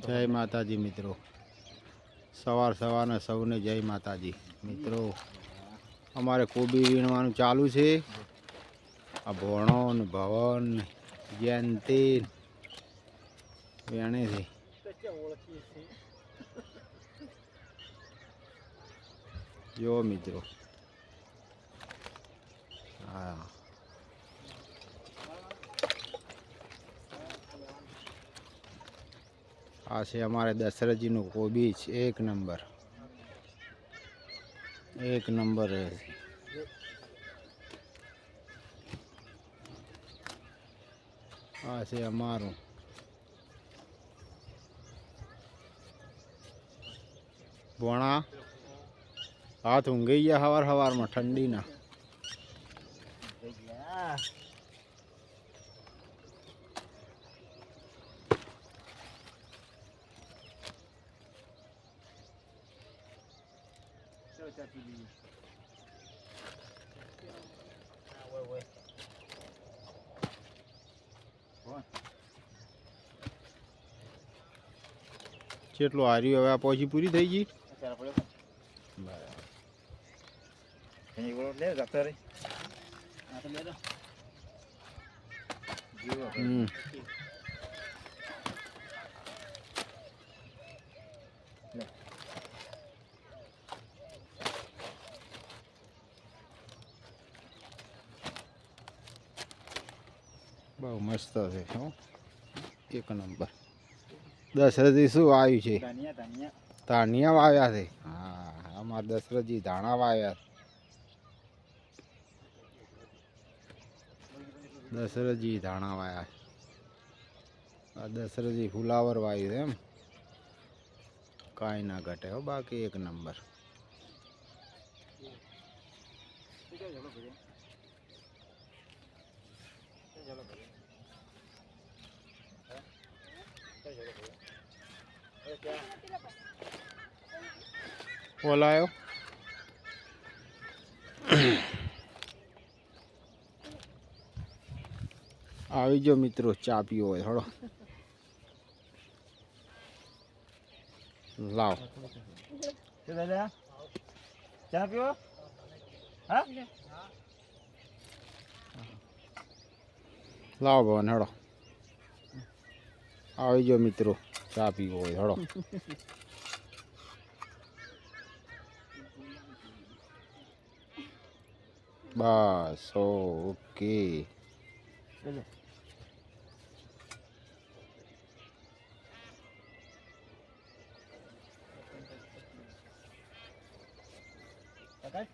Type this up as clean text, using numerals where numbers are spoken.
જય માતાજી મિત્રો, સવાર સવારના સૌને જય માતાજી મિત્રો। અમારે કોબી વીણવાનું ચાલુ છે। આ ભોણો ને ભવન જયંતિ વેણે છે। જો મિત્રો હા આ છે અમારે દશરથજીનું કોબીજ એક નંબર રહે છે। આ છે અમારું ભોણા હાથ ઊંઘી ગયા હવાર હવારમાં ઠંડીના। કેટલું હાર્યું હવે આ પહોંચી પૂરી થઈ ગઈ। બહુ મસ્ત છે હો, એક નંબર। દશરથજી શું વાવ્યું છે? ધાનિયા વાવ્યા છે। હા અમારા દશરથજી ધાણા વાવ્યા। દશરથજી ધાણા વાવ્યા। આ દશરથજી ફુલાવર વાવ્યું એમ કાંઈ ના ઘટે હો, બાકી એક નંબર। બોલાયો આવી જો મિત્રો, ચા પીવો હોય થોડો લાવ ચા પીવો? હા લાવ ભવન હેડો આવી જો મિત્રો, ચા પીવો હોય હેડો। બસ ઓકે। Okay.